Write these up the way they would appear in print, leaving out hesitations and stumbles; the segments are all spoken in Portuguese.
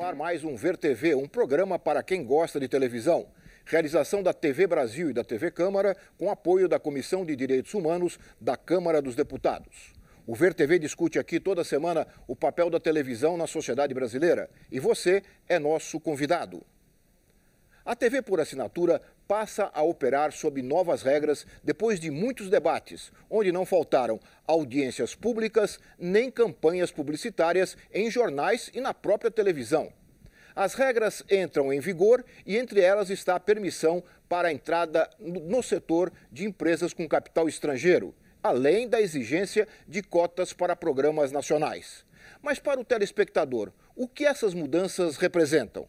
ar mais um Ver TV, um programa para quem gosta de televisão. Realização da TV Brasil e da TV Câmara, com apoio da Comissão de Direitos Humanos da Câmara dos Deputados. O Ver TV discute aqui toda semana o papel da televisão na sociedade brasileira. E você é nosso convidado. A TV por assinatura passa a operar sob novas regras depois de muitos debates, onde não faltaram audiências públicas nem campanhas publicitárias em jornais e na própria televisão. As regras entram em vigor e entre elas está a permissão para a entrada no setor de empresas com capital estrangeiro, além da exigência de cotas para programas nacionais. Mas para o telespectador, o que essas mudanças representam?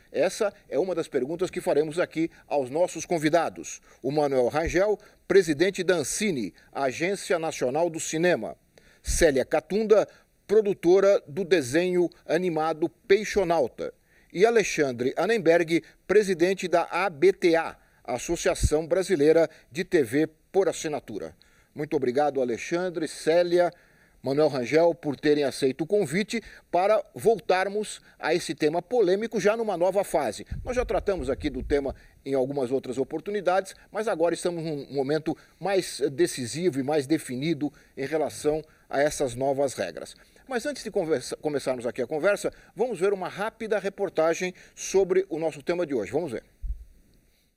Essa é uma das perguntas que faremos aqui aos nossos convidados. O Manuel Rangel, presidente da Ancine, Agência Nacional do Cinema. Célia Catunda, produtora do desenho animado Peixonauta. E Alexandre Annenberg, presidente da ABTA, Associação Brasileira de TV por Assinatura. Muito obrigado, Alexandre, Célia, Manuel Rangel, por terem aceito o convite para voltarmos a esse tema polêmico já numa nova fase. Nós já tratamos aqui do tema em algumas outras oportunidades, mas agora estamos num momento mais decisivo e mais definido em relação a essas novas regras. Mas antes de começarmos aqui a conversa, vamos ver uma rápida reportagem sobre o nosso tema de hoje. Vamos ver.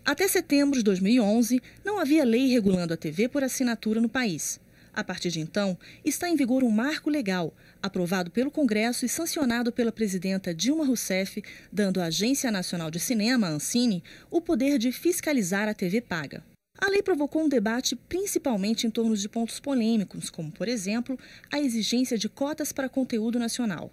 Até setembro de 2011, não havia lei regulando a TV por assinatura no país. A partir de então, está em vigor um marco legal, aprovado pelo Congresso e sancionado pela presidenta Dilma Rousseff, dando à Agência Nacional de Cinema, a Ancine, o poder de fiscalizar a TV paga. A lei provocou um debate principalmente em torno de pontos polêmicos, como, por exemplo, a exigência de cotas para conteúdo nacional.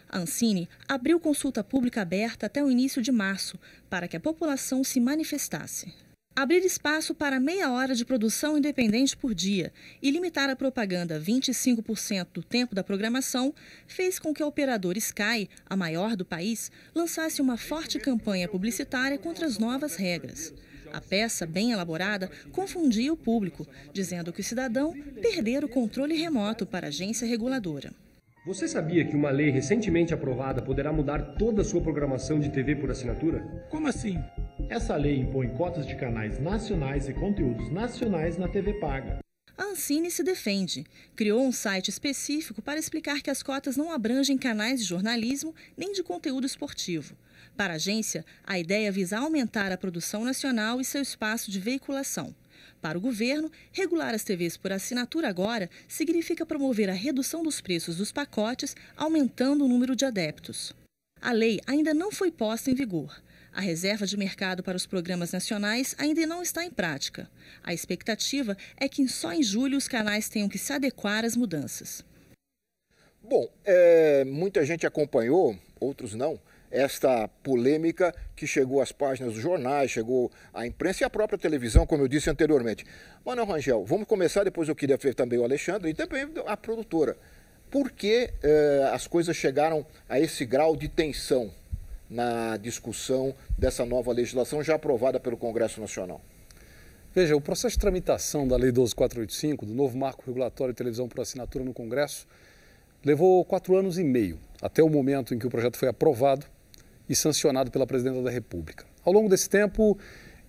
A Ancine abriu consulta pública aberta até o início de março, para que a população se manifestasse. Abrir espaço para meia hora de produção independente por dia e limitar a propaganda a 25% do tempo da programação fez com que a operadora Sky, a maior do país, lançasse uma forte campanha publicitária contra as novas regras. A peça, bem elaborada, confundia o público, dizendo que o cidadão perdera o controle remoto para a agência reguladora. Você sabia que uma lei recentemente aprovada poderá mudar toda a sua programação de TV por assinatura? Como assim? Essa lei impõe cotas de canais nacionais e conteúdos nacionais na TV paga. A Ancine se defende. Criou um site específico para explicar que as cotas não abrangem canais de jornalismo nem de conteúdo esportivo. Para a agência, a ideia visa aumentar a produção nacional e seu espaço de veiculação. Para o governo, regular as TVs por assinatura agora significa promover a redução dos preços dos pacotes, aumentando o número de adeptos. A lei ainda não foi posta em vigor. A reserva de mercado para os programas nacionais ainda não está em prática. A expectativa é que só em julho os canais tenham que se adequar às mudanças. Bom, muita gente acompanhou, outros não, esta polêmica que chegou às páginas dos jornais, chegou à imprensa e à própria televisão, como eu disse anteriormente. Manuel Rangel, vamos começar, depois eu queria ver também o Alexandre e também a produtora. Por que as coisas chegaram a esse grau de tensão na discussão dessa nova legislação já aprovada pelo Congresso Nacional? Veja, o processo de tramitação da Lei 12.485, do novo marco regulatório de televisão por assinatura no Congresso, levou 4 anos e meio, até o momento em que o projeto foi aprovado e sancionado pela Presidenta da República. Ao longo desse tempo,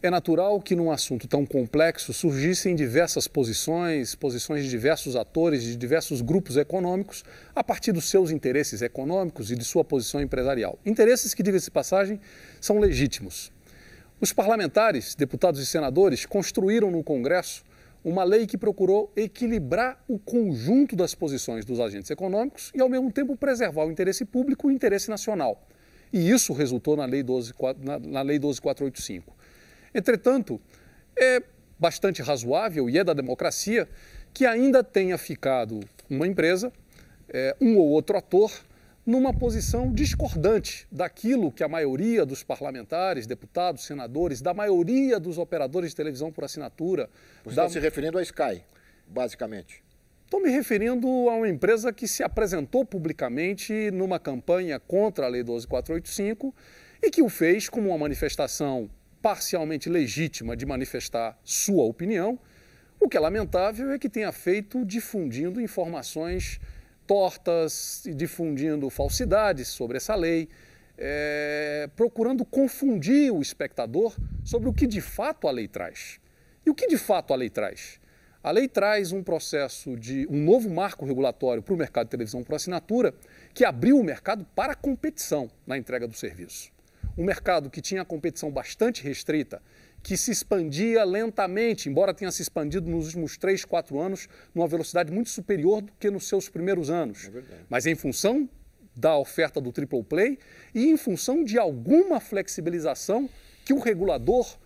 é natural que num assunto tão complexo surgissem diversas posições de diversos atores, de diversos grupos econômicos, a partir dos seus interesses econômicos e de sua posição empresarial. Interesses que, diga-se de passagem, são legítimos. Os parlamentares, deputados e senadores, construíram no Congresso uma lei que procurou equilibrar o conjunto das posições dos agentes econômicos e, ao mesmo tempo, preservar o interesse público e o interesse nacional. E isso resultou na Lei 12.485. Entretanto, é bastante razoável e é da democracia que ainda tenha ficado uma empresa, um ou outro ator, numa posição discordante daquilo que a maioria dos parlamentares, deputados, senadores, da maioria dos operadores de televisão por assinatura... Você está se referindo à Sky, basicamente? Estou me referindo a uma empresa que se apresentou publicamente numa campanha contra a Lei 12.485 e que o fez como uma manifestação parcialmente legítima de manifestar sua opinião. O que é lamentável é que tenha feito difundindo informações tortas e difundindo falsidades sobre essa lei, procurando confundir o espectador sobre o que de fato a lei traz. E o que de fato a lei traz? A lei traz um processo de um novo marco regulatório para o mercado de televisão por assinatura que abriu o mercado para a competição na entrega do serviço. Um mercado que tinha competição bastante restrita, que se expandia lentamente, embora tenha se expandido nos últimos 3, 4 anos, numa velocidade muito superior do que nos seus primeiros anos. Mas em função da oferta do triple play e em função de alguma flexibilização que o regulador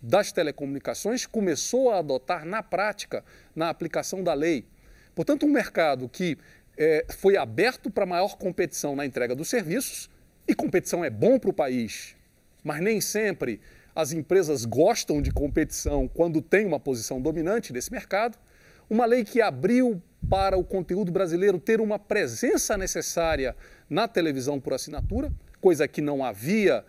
das telecomunicações começou a adotar na prática, na aplicação da lei. Portanto, um mercado que foi aberto para maior competição na entrega dos serviços, e competição é bom para o país, mas nem sempre as empresas gostam de competição quando tem uma posição dominante nesse mercado. Uma lei que abriu para o conteúdo brasileiro ter uma presença necessária na televisão por assinatura, coisa que não havia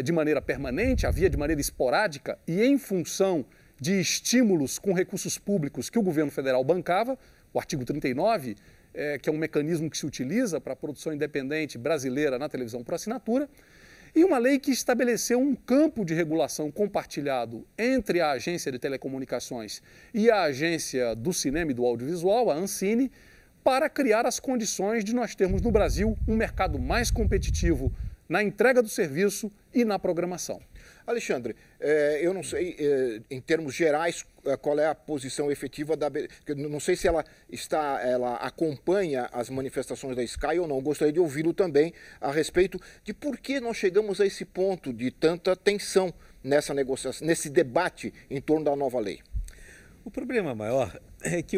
de maneira permanente, havia de maneira esporádica e em função de estímulos com recursos públicos que o governo federal bancava, o artigo 39, que é um mecanismo que se utiliza para a produção independente brasileira na televisão por assinatura, e uma lei que estabeleceu um campo de regulação compartilhado entre a Agência de Telecomunicações e a Agência do Cinema e do Audiovisual, a Ancine, para criar as condições de nós termos no Brasil um mercado mais competitivo na entrega do serviço e na programação. Alexandre, eu não sei, em termos gerais, qual é a posição efetiva da... Não sei se ela acompanha as manifestações da Sky ou não. Gostaria de ouvi-lo também a respeito de por que nós chegamos a esse ponto de tanta tensão nessa negociação, nesse debate em torno da nova lei. O problema maior é que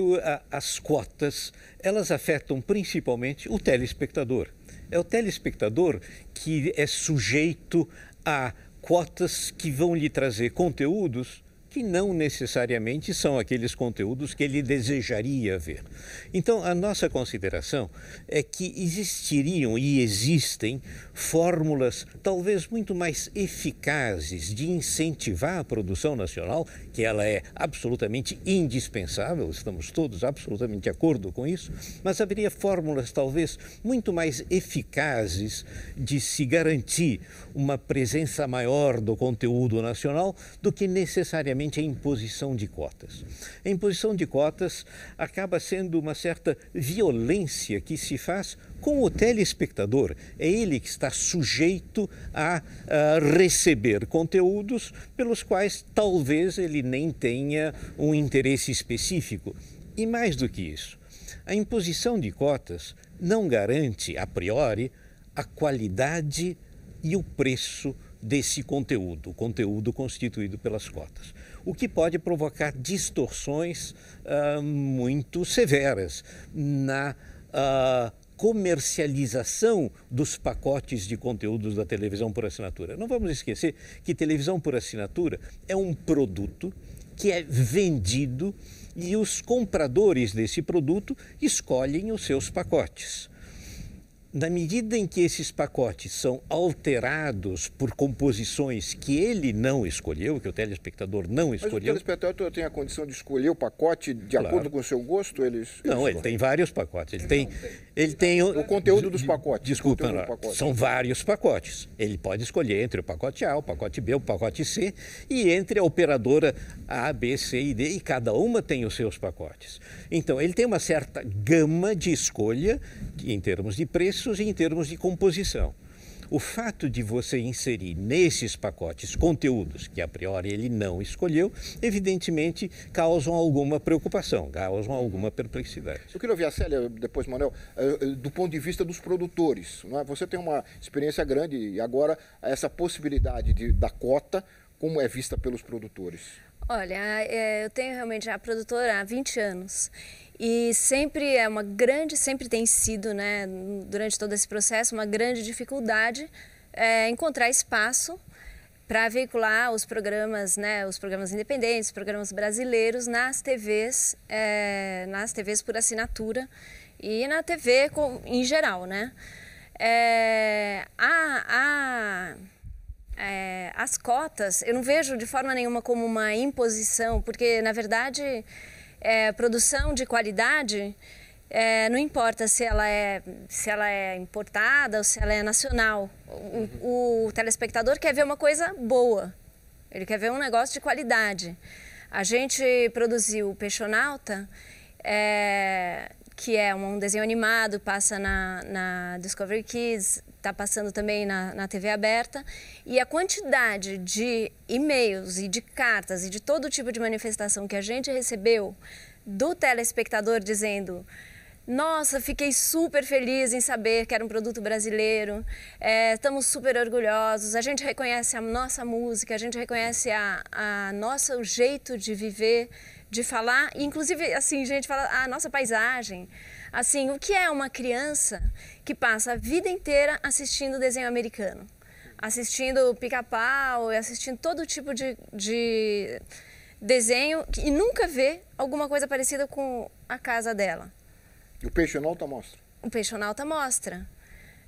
as cotas, elas afetam principalmente o telespectador. É o telespectador que é sujeito a cotas que vão lhe trazer conteúdos que não necessariamente são aqueles conteúdos que ele desejaria ver. Então, a nossa consideração é que existiriam e existem fórmulas talvez muito mais eficazes de incentivar a produção nacional, que ela é absolutamente indispensável, estamos todos absolutamente de acordo com isso, mas haveria fórmulas talvez muito mais eficazes de se garantir uma presença maior do conteúdo nacional do que necessariamente a imposição de cotas. A imposição de cotas acaba sendo uma certa violência que se faz com o telespectador. É ele que está sujeito a receber conteúdos pelos quais talvez ele nem tenha um interesse específico. E mais do que isso, a imposição de cotas não garante, a priori, a qualidade e o preço desse conteúdo, o conteúdo constituído pelas cotas, o que pode provocar distorções muito severas na comercialização dos pacotes de conteúdos da televisão por assinatura. Não vamos esquecer que televisão por assinatura é um produto que é vendido e os compradores desse produto escolhem os seus pacotes. Na medida em que esses pacotes são alterados por composições que ele não escolheu, que o telespectador não escolheu... Mas o telespectador tem a condição de escolher o pacote de acordo com o seu gosto? Não, ele tem vários pacotes. Ele tem o conteúdo dos pacotes. Desculpa, são vários pacotes. Ele pode escolher entre o pacote A, o pacote B, o pacote C e entre a operadora A, B, C e D, e cada uma tem os seus pacotes. Então, ele tem uma certa gama de escolha em termos de preço e em termos de composição. O fato de você inserir nesses pacotes conteúdos que a priori ele não escolheu, evidentemente causam alguma preocupação, causam alguma perplexidade. Eu queria ouvir a Célia, depois Manuel, do ponto de vista dos produtores. Não é? Você tem uma experiência grande e agora essa possibilidade da cota, como é vista pelos produtores? Olha, eu tenho realmente a produtora há 20 anos e sempre sempre tem sido, né, durante todo esse processo, uma grande dificuldade encontrar espaço para veicular os programas, né, os programas independentes, os programas brasileiros nas TVs por assinatura e na TV em geral, né? As cotas, eu não vejo de forma nenhuma como uma imposição, porque, na verdade, produção de qualidade não importa se ela é importada ou se ela é nacional. O telespectador quer ver uma coisa boa, ele quer ver um negócio de qualidade. A gente produziu o Peixonauta, que é um desenho animado, passa na Discovery Kids, está passando também na TV aberta, e a quantidade de e-mails e de cartas e de todo tipo de manifestação que a gente recebeu do telespectador dizendo: nossa, fiquei super feliz em saber que era um produto brasileiro, estamos super orgulhosos, a gente reconhece a nossa música, a gente reconhece o jeito de viver, de falar, inclusive, assim, gente fala a nossa paisagem. Assim, o que é uma criança que passa a vida inteira assistindo desenho americano, assistindo Pica-Pau, assistindo todo tipo de desenho e nunca vê alguma coisa parecida com a casa dela? E o Peixonauta mostra? O Peixonauta mostra.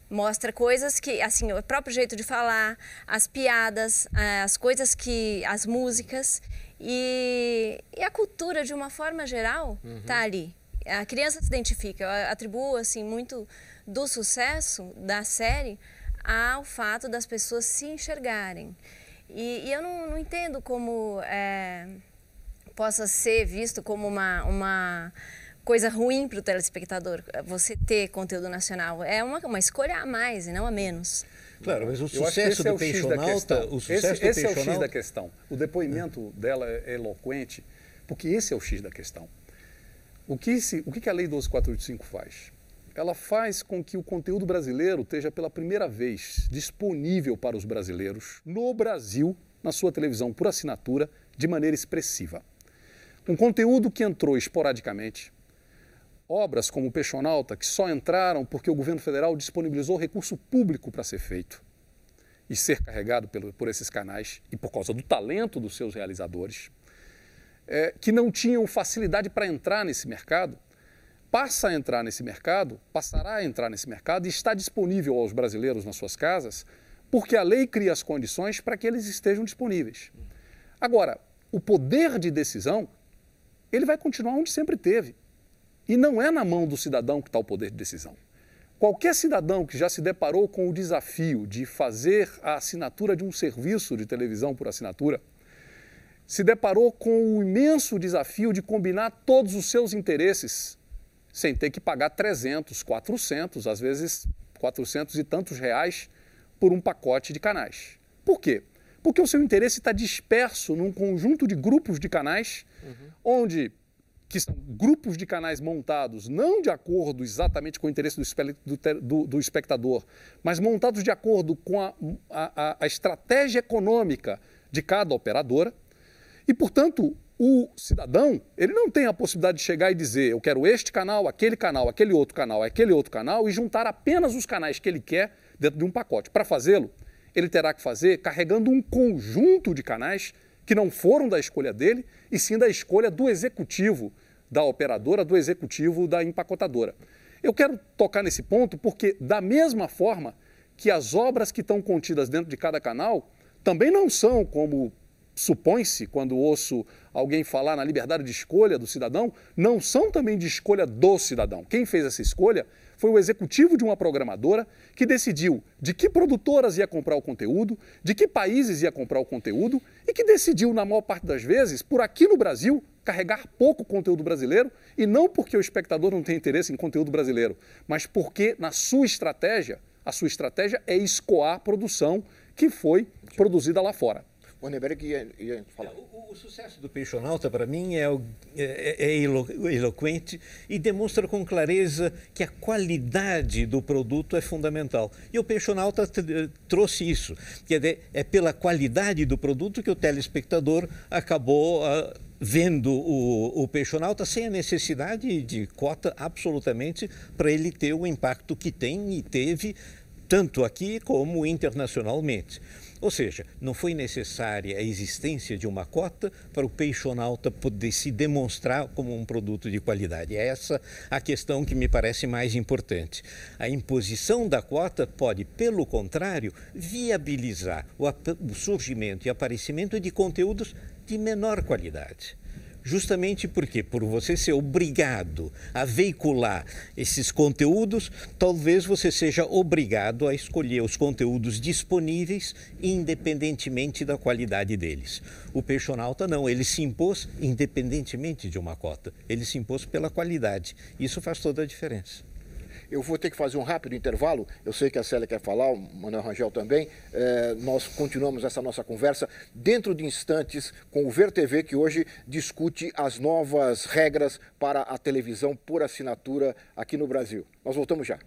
Mostra coisas que, assim, o próprio jeito de falar, as piadas, as músicas e a cultura de uma forma geral tá ali. A criança se identifica. Eu atribuo, assim, muito do sucesso da série ao fato das pessoas se enxergarem. E eu não entendo como possa ser visto como uma coisa ruim para o telespectador, você ter conteúdo nacional. É uma escolha a mais e não a menos. Claro, mas o sucesso do Peixonauta... Esse é o X da questão. O depoimento dela é eloquente, porque esse é o X da questão. O que a Lei 12.485 faz? Ela faz com que o conteúdo brasileiro esteja pela primeira vez disponível para os brasileiros no Brasil, na sua televisão por assinatura, de maneira expressiva. Um conteúdo que entrou esporadicamente, obras como o Peixonauta, que só entraram porque o governo federal disponibilizou recurso público para ser feito e ser carregado por esses canais e por causa do talento dos seus realizadores, que não tinham facilidade para entrar nesse mercado, passará a entrar nesse mercado e está disponível aos brasileiros nas suas casas, porque a lei cria as condições para que eles estejam disponíveis. Agora, o poder de decisão, ele vai continuar onde sempre teve. E não é na mão do cidadão que está o poder de decisão. Qualquer cidadão que já se deparou com o desafio de fazer a assinatura de um serviço de televisão por assinatura, se deparou com o imenso desafio de combinar todos os seus interesses sem ter que pagar 300, 400, às vezes 400 e tantos reais por um pacote de canais. Por quê? Porque o seu interesse está disperso num conjunto de grupos de canais, que são grupos de canais montados não de acordo exatamente com o interesse do espectador, mas montados de acordo com a estratégia econômica de cada operadora. E, portanto, o cidadão, ele não tem a possibilidade de chegar e dizer: eu quero este canal, aquele outro canal e juntar apenas os canais que ele quer dentro de um pacote. Para fazê-lo, ele terá que fazer carregando um conjunto de canais que não foram da escolha dele, e sim da escolha do executivo da operadora, do executivo da empacotadora. Eu quero tocar nesse ponto porque, da mesma forma que as obras que estão contidas dentro de cada canal também não são, como supõe-se quando ouço alguém falar na liberdade de escolha do cidadão, não são também de escolha do cidadão. Quem fez essa escolha foi o executivo de uma programadora que decidiu de que produtoras ia comprar o conteúdo, de que países ia comprar o conteúdo e que decidiu, na maior parte das vezes, por aqui no Brasil, carregar pouco conteúdo brasileiro, e não porque o espectador não tem interesse em conteúdo brasileiro, mas porque na sua estratégia, a sua estratégia é escoar a produção que foi produzida lá fora. O Neberg ia falar. O sucesso do Peixonauta, para mim, é eloquente e demonstra com clareza que a qualidade do produto é fundamental. E o Peixonauta trouxe isso. Quer dizer, é pela qualidade do produto que o telespectador acabou vendo o Peixonauta sem a necessidade de cota absolutamente para ele ter o impacto que tem e teve tanto aqui como internacionalmente. Ou seja, não foi necessária a existência de uma cota para o Peixonauta poder se demonstrar como um produto de qualidade. É essa a questão que me parece mais importante. A imposição da cota pode, pelo contrário, viabilizar o surgimento e aparecimento de conteúdos de menor qualidade. Justamente porque, por você ser obrigado a veicular esses conteúdos, talvez você seja obrigado a escolher os conteúdos disponíveis independentemente da qualidade deles. O Peixonauta não, ele se impôs independentemente de uma cota, ele se impôs pela qualidade. Isso faz toda a diferença. Eu vou ter que fazer um rápido intervalo. Eu sei que a Célia quer falar, o Manuel Rangel também. Nós continuamos essa nossa conversa dentro de instantes com o Ver TV, que hoje discute as novas regras para a televisão por assinatura aqui no Brasil. Nós voltamos já.